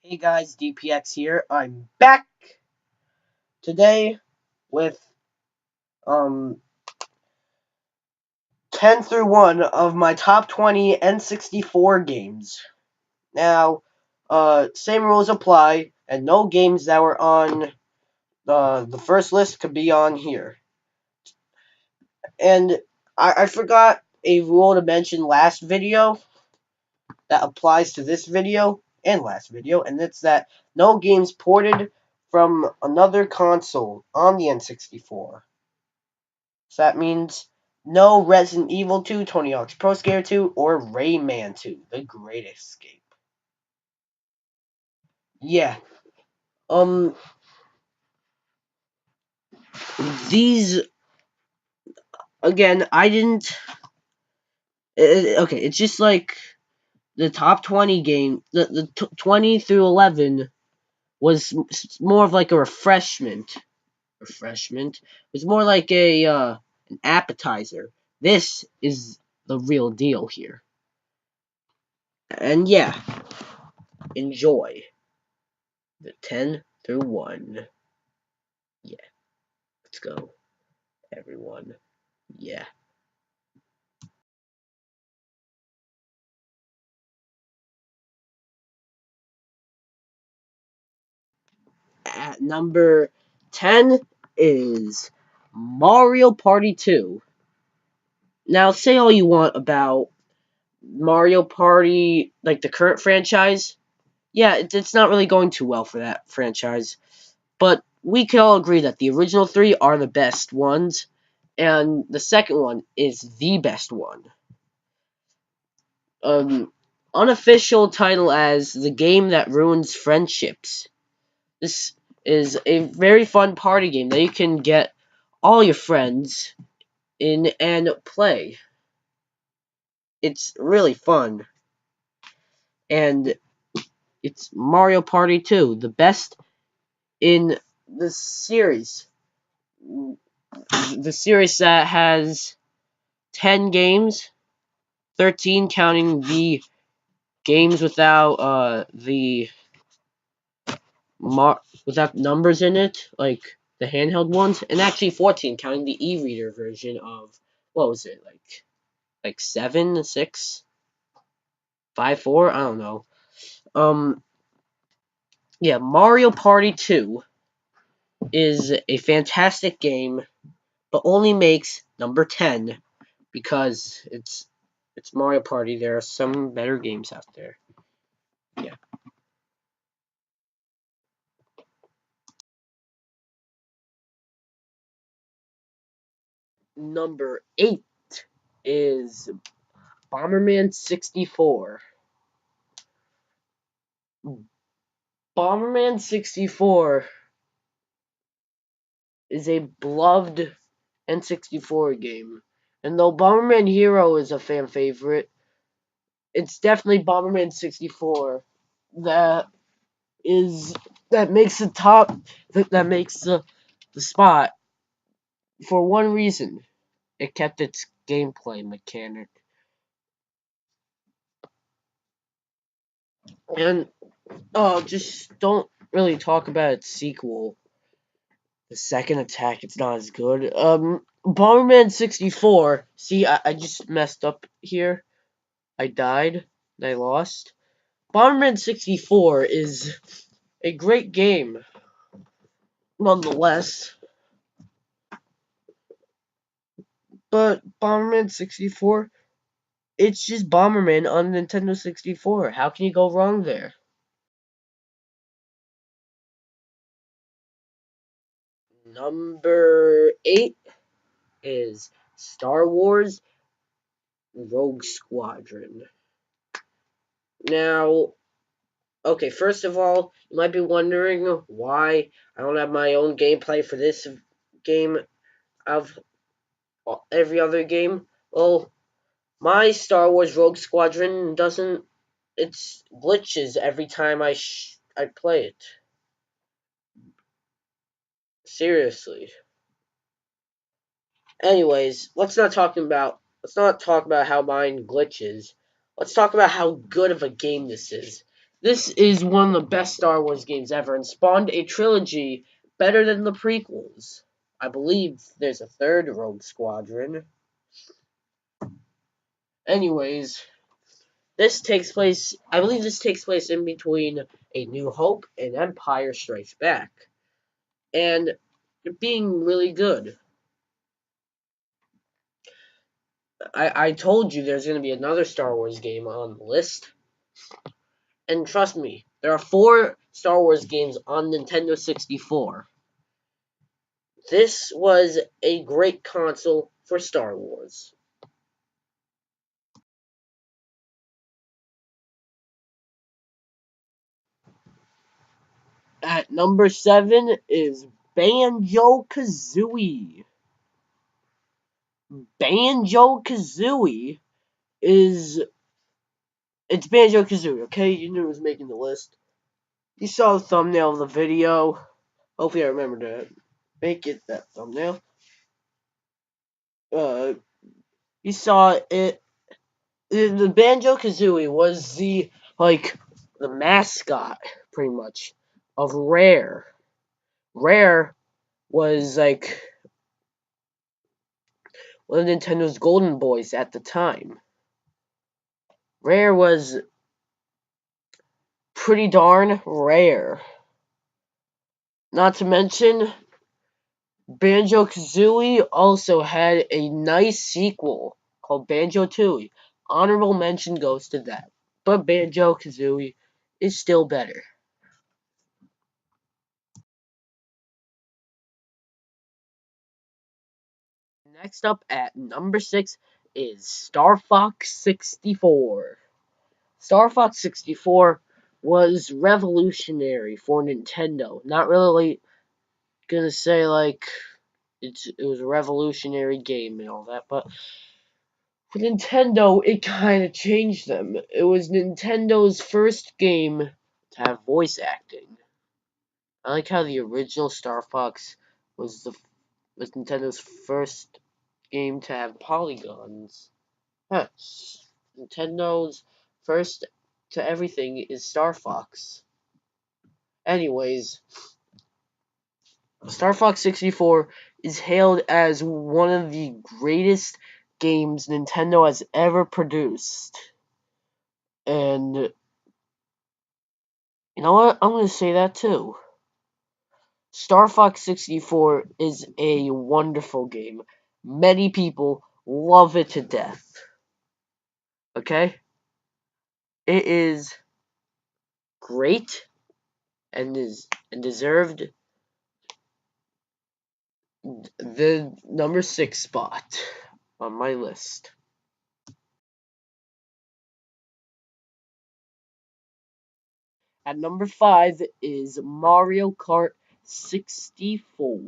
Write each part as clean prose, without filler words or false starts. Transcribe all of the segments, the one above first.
Hey guys, DPX here. I'm back today with um 10 through 1 of my top 20 N64 games. Now, same rules apply, and no games that were on the first list could be on here. And I forgot a rule to mention last video that applies to this video and last video, and it's that no games ported from another console on the N64. So that means no Resident Evil 2, Tony Hawk's Pro Skater 2, or Rayman 2, The Great Escape. Yeah. Um, these, again, I didn't. Okay, it's just like the top 20 game, the 20 through 11 was more of like a refreshment. Refreshment. It's more like an appetizer. This is the real deal here. And yeah, enjoy the 10 through 1. Yeah, let's go, everyone. Yeah. At number 10 is Mario Party 2. Now, say all you want about Mario Party, like the current franchise. Yeah, it's not really going too well for that franchise. But we can all agree that the original three are the best ones, and the second one is the best one. Um, Unofficial title as the game that ruins friendships. This is a very fun party game that you can get all your friends in and play. It's really fun. And it's Mario Party 2, the best in the series. The series that has 10 games, 13 counting the games without without numbers in it, like the handheld ones, and actually 14 counting the e-reader version of what was it, like 7, 6, 5, 4, I don't know. Yeah, Mario Party 2 is a fantastic game, but only makes number 10 because it's Mario Party. There are some better games out there. Yeah. Number 8 is Bomberman 64. Bomberman 64 is a beloved N64 game. And though Bomberman Hero is a fan favorite, it's definitely Bomberman 64 that is that makes the top that makes the spot for one reason. It kept its gameplay mechanic. And just don't really talk about its sequel. The second attack, it's not as good. Bomberman 64. See, I just messed up here. I died. And I lost. Bomberman 64 is a great game, nonetheless. But Bomberman 64, it's just Bomberman on Nintendo 64. How can you go wrong there? Number 8 is Star Wars Rogue Squadron. Now, okay, first of all, you might be wondering why I don't have my own gameplay for this game of every other game. Well, my Star Wars Rogue Squadron doesn't. It's glitches every time I play it. Seriously. Anyways, let's not talk about how mine glitches. Let's talk about how good of a game this is. This is one of the best Star Wars games ever and spawned a trilogy better than the prequels. I believe there's a third Rogue Squadron. Anyways, I believe this takes place in between A New Hope and Empire Strikes Back. And being really good. I told you there's going to be another Star Wars game on the list. And trust me, there are 4 Star Wars games on Nintendo 64. This was a great console for Star Wars. At number 7 is Banjo-Kazooie. Banjo-Kazooie is... It's Banjo-Kazooie, okay? You knew it was making the list. You saw the thumbnail of the video. Hopefully I remember to make it that thumbnail. You saw it. The Banjo-Kazooie was the mascot, pretty much, of Rare. Rare was one of Nintendo's golden boys at the time. Rare was pretty darn rare. Not to mention, Banjo-Kazooie also had a nice sequel called Banjo-Tooie. Honorable mention goes to that. But Banjo-Kazooie is still better. Next up at number 6 is Star Fox 64. Star Fox 64 was revolutionary for Nintendo. Not really gonna say it was a revolutionary game and all that, but for Nintendo, it kind of changed them. It was Nintendo's first game to have voice acting. I like how the original Star Fox was Nintendo's first game to have polygons. Huh. Nintendo's first to everything is Star Fox. Anyways, Star Fox 64 is hailed as one of the greatest games Nintendo has ever produced. And you know what? I'm going to say that too. Star Fox 64 is a wonderful game. Many people love it to death. Okay? It is great and deserved the number 6 spot on my list. At number 5 is Mario Kart 64.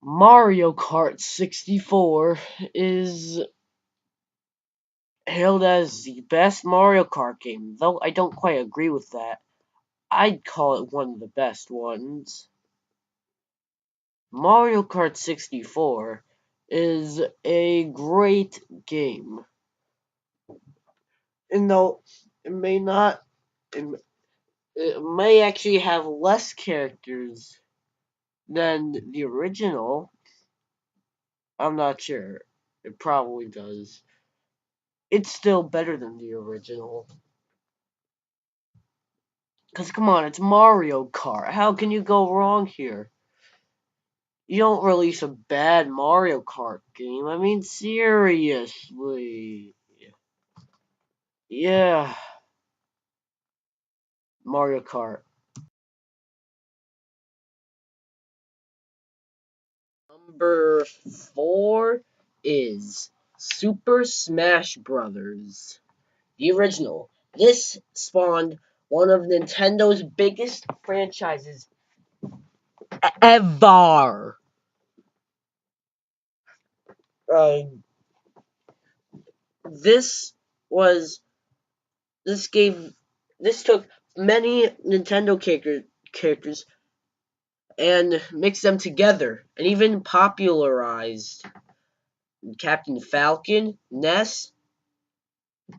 Mario Kart 64 is hailed as the best Mario Kart game, though I don't quite agree with that. I'd call it one of the best ones. Mario Kart 64 is a great game. And though it may not, it may actually have less characters than the original. I'm not sure. It probably does. It's still better than the original. Because, come on, it's Mario Kart. How can you go wrong here? You don't release a bad Mario Kart game. I mean, seriously. Yeah. Mario Kart. Number 4 is Super Smash Brothers. The original. This spawned one of Nintendo's biggest franchises ever. Uh, this was this gave this took many Nintendo characters and mixed them together, and even popularized Captain Falcon, Ness,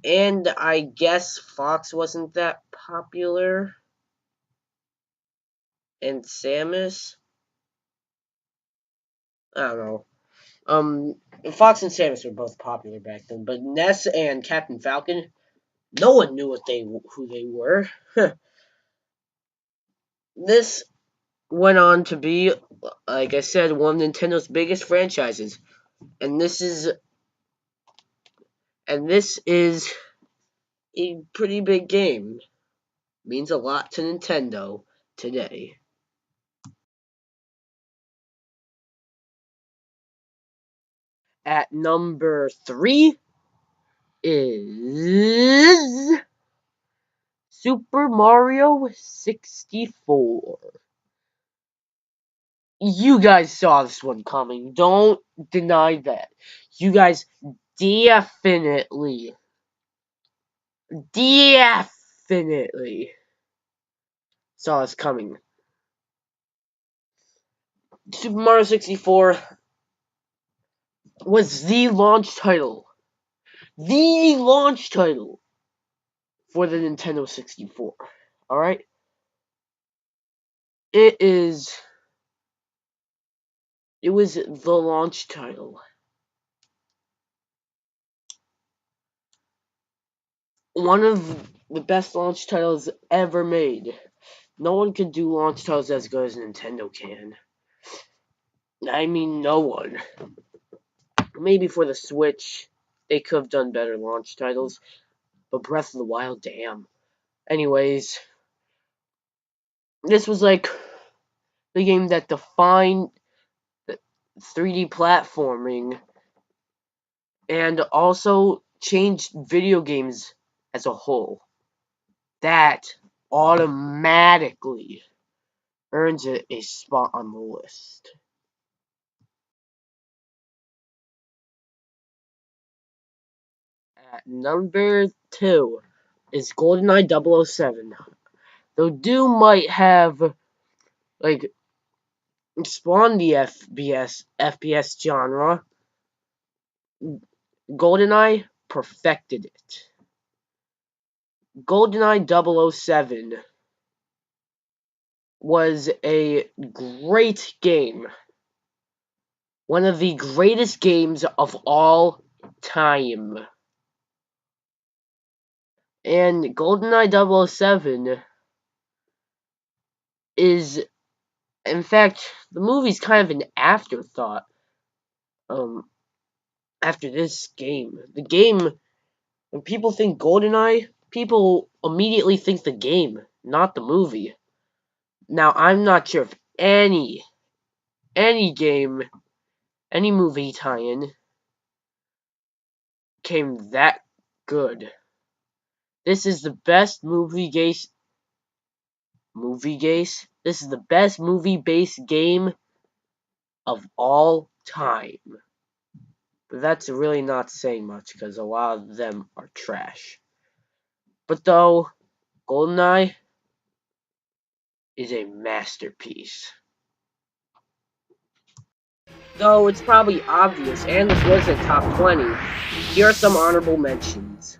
And I guess Fox wasn't that popular. And Samus? I don't know. Fox and Samus were both popular back then, but Ness and Captain Falcon, no one knew who they were. This went on to be, like I said, one of Nintendo's biggest franchises, and this is a pretty big game. Means a lot to Nintendo today. At number 3 is Super Mario 64. You guys saw this one coming. Don't deny that. You guys definitely saw this coming. Super Mario 64 was the launch title. The launch title for the Nintendo 64. Alright? It was the launch title. One of the best launch titles ever made. No one could do launch titles as good as Nintendo can. I mean, no one. Maybe for the Switch, they could have done better launch titles. But Breath of the Wild, damn. Anyways, this was like the game that defined 3D platforming and also changed video games as a whole. That automatically earns it a spot on the list. At number 2 is GoldenEye 007. Though Doom might have spawned the FPS genre, GoldenEye perfected it. GoldenEye 007 was a great game. One of the greatest games of all time. And GoldenEye 007 is, in fact, the movie's kind of an afterthought. After this game. The game, when people think GoldenEye, people immediately think the game, not the movie. Now, I'm not sure if any game, any movie tie-in came that good. This is the best This is the best movie-based game of all time. But that's really not saying much because a lot of them are trash. But though, GoldenEye is a masterpiece. Though it's probably obvious, and this wasn't top 20, here are some honorable mentions.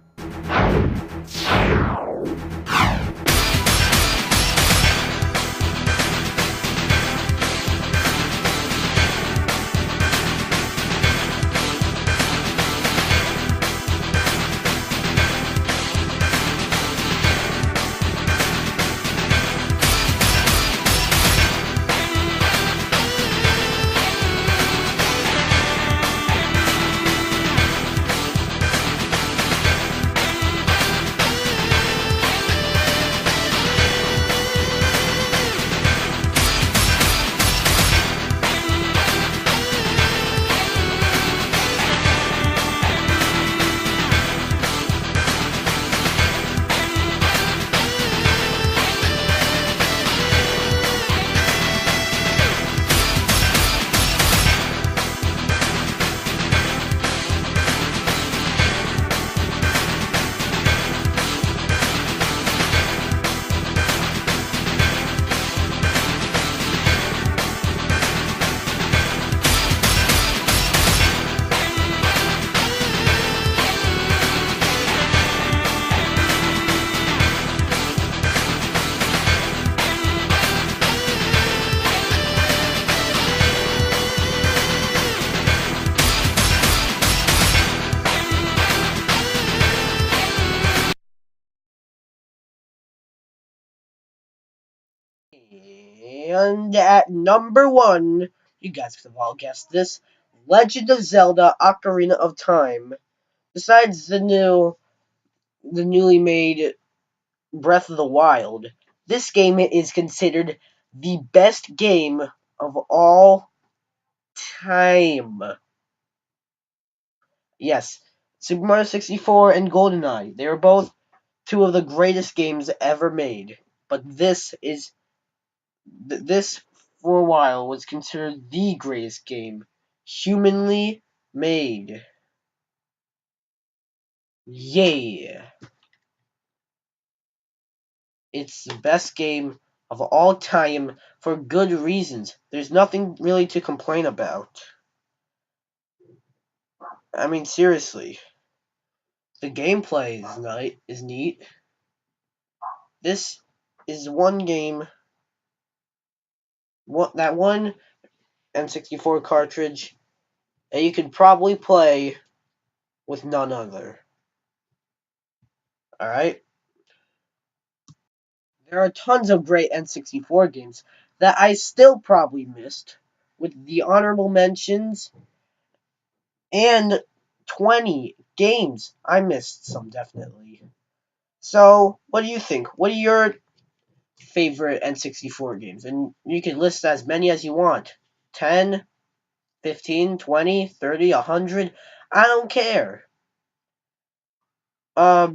And at number 1, you guys could have all guessed this, Legend of Zelda Ocarina of Time. Besides the newly made Breath of the Wild, this game is considered the best game of all time. Yes, Super Mario 64 and GoldenEye, they are both two of the greatest games ever made. But this for a while was considered the greatest game humanly made. Yeah. It's the best game of all time for good reasons. There's nothing really to complain about. I mean, seriously. The gameplay is neat. This is one game, that one N64 cartridge that you could probably play with none other. Alright? There are tons of great N64 games that I still probably missed, with the honorable mentions and 20 games. I missed some, definitely. So, what do you think? What are your favorite N64 games? And you can list as many as you want. 10, 15, 20, 30, 100. I don't care.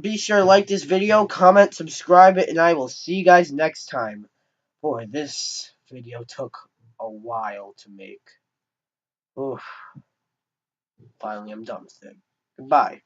Be sure to like this video, comment, subscribe it, and I will see you guys next time. Boy, this video took a while to make. Oof. Finally, I'm done with it. Goodbye.